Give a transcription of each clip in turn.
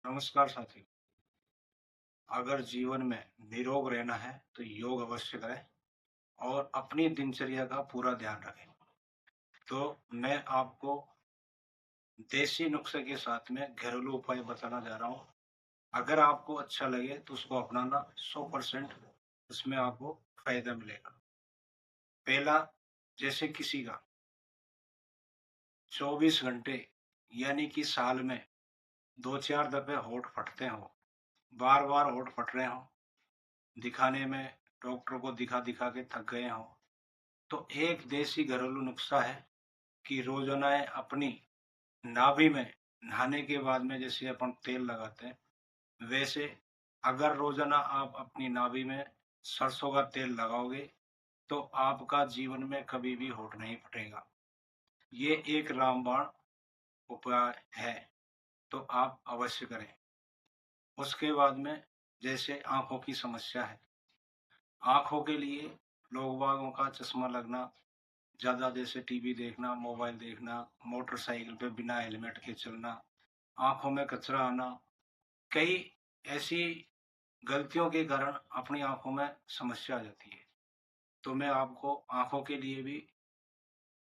नमस्कार साथी। अगर जीवन में निरोग रहना है तो योग अवश्य करें और अपनी दिनचर्या का पूरा ध्यान रखें। तो मैं आपको देसी नुस्खे के साथ में घरेलू उपाय बताना जा रहा हूँ। अगर आपको अच्छा लगे तो उसको अपनाना 100% उसमें आपको फायदा मिलेगा। पहला, जैसे किसी का 24 घंटे यानी कि साल में 2-4 दफे होंठ फटते हो, बार-बार होंठ फट रहे हो, दिखाने में डॉक्टर को दिखा-दिखा के थक गए हो, तो एक देसी घरेलू नुस्खा है कि रोजाना अपनी नाभि में नहाने के बाद में जैसे अपन तेल लगाते हैं, वैसे अगर रोजाना आप अपनी नाभि में सरसों का तेल लगाओगे तो आपका जीवन में कभी भी होठ नहीं फटेगा। ये एक रामबाण उपाय है, तो आप अवश्य करें। उसके बाद में जैसे आंखों की समस्या है, आंखों के लिए लोग बागों का चश्मा लगना, ज़्यादा जैसे टीवी देखना, मोबाइल देखना, मोटरसाइकिल पे बिना हेलमेट के चलना, आँखों में कचरा आना, कई ऐसी गलतियों के कारण अपनी आँखों में समस्या आ जाती है। तो मैं आपको आँखों के लिए भी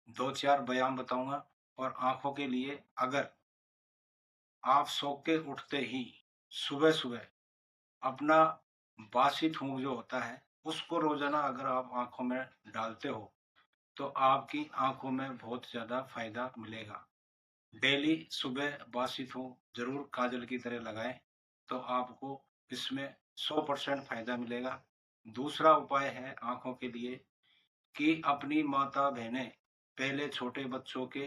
2-4 व्यायाम बताऊँगा। और आँखों के लिए अगर आप सो के उठते ही सुबह-सुबह अपना बासी थूक जो होता है, उसको रोज़ाना अगर आप आँखों में डालते हो, तो आपकी आँखों में बहुत ज़्यादा फ़ायदा मिलेगा। डेली सुबह बासी थूक ज़रूर काजल की तरह लगाएँ, तो आपको इसमें 100% फ़ायदा मिलेगा। दूसरा उपाय है आँखों के लिए कि अपनी माता-बहनें पहले छोटे बच्चों के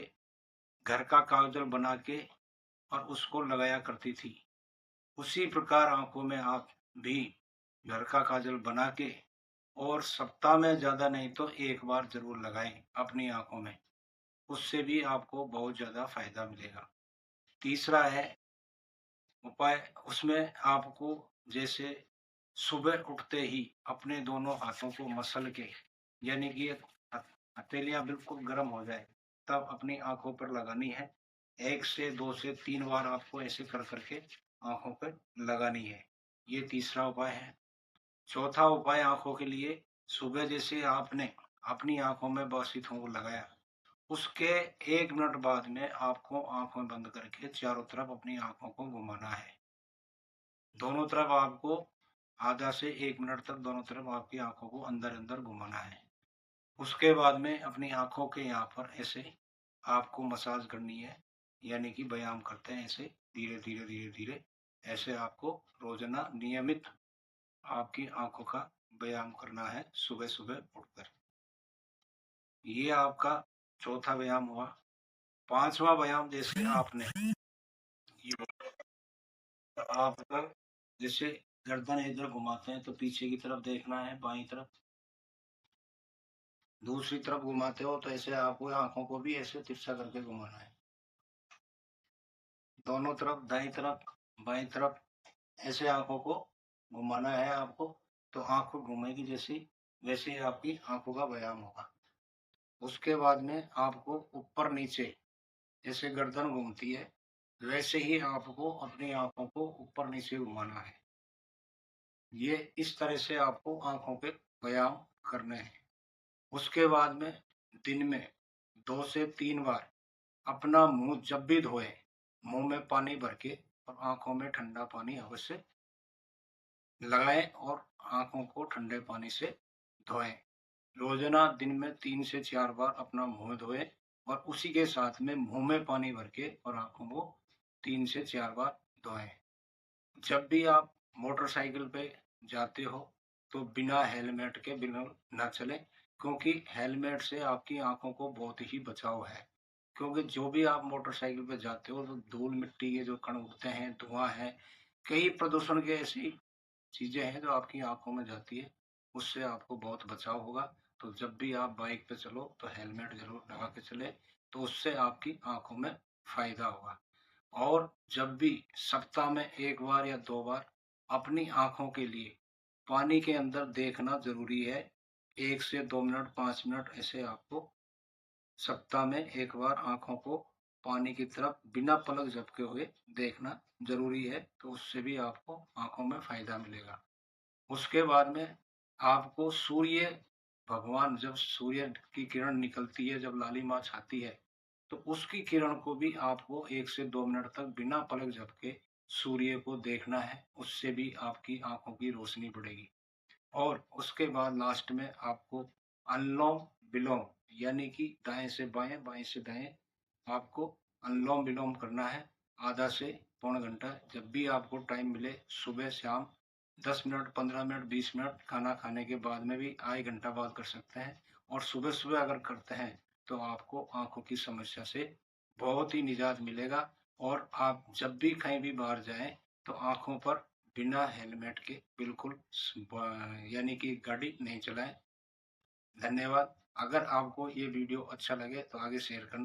घर का काजल बना के और उसको लगाया करती थी। उसी प्रकार आँखों में आप भी घर का काजल बना के और सप्ताह में ज़्यादा नहीं तो 1 बार ज़रूर लगाएँ अपनी आँखों में। उससे भी आपको बहुत ज़्यादा फ़ायदा मिलेगा। तीसरा है उपाय, उसमें आपको जैसे सुबह उठते ही अपने दोनों हाथों को मसल के यानी कि हथेलियां बिल्कुल गर्म हो जाए तब अपनी आंखों पर लगानी है। 1 से 2 से 3 बार आपको ऐसे कर करके आंखों पर लगानी है। ये तीसरा उपाय है। चौथा उपाय आंखों के लिए, सुबह जैसे आपने अपनी आंखों में बासी थूक लगाया, उसके 1 मिनट बाद में आपको आंखें बंद करके चारों तरफ अपनी आंखों को घुमाना है। दोनों तरफ आपको आधा से 1 मिनट तक दोनों तरफ आपकी आँखों को अंदर-अंदर घुमाना है। उसके बाद में अपनी आँखों के यहाँ पर ऐसे आपको मसाज करनी है, यानी कि व्यायाम करते हैं ऐसे धीरे-धीरे, धीरे-धीरे ऐसे आपको रोज़ाना नियमित आपकी आँखों का व्यायाम करना है सुबह-सुबह उठकर। ये आपका चौथा व्यायाम हुआ। 5वां व्यायाम जैसे आपने ये आप अगर जैसे गर्दन इधर घुमाते हैं तो पीछे की तरफ देखना है, बाईं तरफ, दूसरी तरफ घुमाते हो तो ऐसे आपको आंखों को भी ऐसे तिरछा करके घुमाना है। दोनों तरफ, दाईं तरफ, बाईं तरफ ऐसे आंखों को घुमाना है आपको। तो आंख घूमेगी जैसी, वैसे ही आपकी आंखों का व्यायाम होगा। उसके बाद में आपको ऊपर नीचे जैसे गर्दन घूमती है, वैसे ही आपको अपनी आंखों को ऊपर नीचे घुमाना है। ये इस तरह से आपको आंखों के व्यायाम करने हैं। उसके बाद में दिन में 2 से 3 बार अपना मुंह जब भी धोए, मुंह में पानी भर के और आंखों में ठंडा पानी अवश्य लगाएं और आंखों को ठंडे पानी से धोएं। रोजाना दिन में 3 से 4 बार अपना मुंह धोएं और उसी के साथ में मुंह में पानी भर के और आंखों को 3 से 4 बार धोएं। जब भी आप मोटरसाइकिल पे जाते हो तो बिना हेलमेट के बिल्कुल ना चलें, क्योंकि हेलमेट से आपकी आंखों को बहुत ही बचाव है। क्योंकि जो भी आप मोटरसाइकिल पे जाते हो तो धूल मिट्टी के जो कण उड़ते हैं, धुआं है, कई प्रदूषण की ऐसी चीजें हैं जो आपकी आंखों में जाती है, उससे आपको बहुत बचाव होगा। तो जब भी आप बाइक पे चलो तो हेलमेट जरूर लगा के चले, तो उससे आपकी आंखों में फायदा होगा। और जब भी सप्ताह में 1 बार या 2 बार अपनी आँखों के लिए पानी के अंदर देखना ज़रूरी है। 1 से 2 मिनट, 5 मिनट ऐसे आपको सप्ताह में 1 बार आँखों को पानी की तरफ बिना पलक झपके हुए देखना जरूरी है, तो उससे भी आपको आंखों में फायदा मिलेगा। उसके बाद में आपको सूर्य भगवान, जब सूर्य की किरण निकलती है, जब लालिमा छाती है, तो उसकी किरण को भी आपको 1 से 2 मिनट तक बिना पलक झपके सूर्य को देखना है, उससे भी आपकी आंखों की रोशनी बढ़ेगी। और उसके बाद लास्ट में आपको अनुलोम-विलोम, यानी कि दाएँ से बाएँ, बाएँ से दाएँ आपको अनुलोम-विलोम करना है, आधा से पौना घंटा जब भी आपको टाइम मिले, सुबह-शाम 10 मिनट, 15 मिनट, 20 मिनट, खाना खाने के बाद में भी आधे घंटा बाद कर सकते हैं। और सुबह-सुबह अगर करते हैं, तो आपको आँखों की समस्या से बहुत ही निजात मिलेगा। और आप जब भी कहीं भी बाहर जाएँ, तो आँखों पर बिना हेलमेट के बिल्कुल यानी कि गाड़ी नहीं चलाएं। धन्यवाद। अगर आपको ये वीडियो अच्छा लगे तो आगे शेयर करना।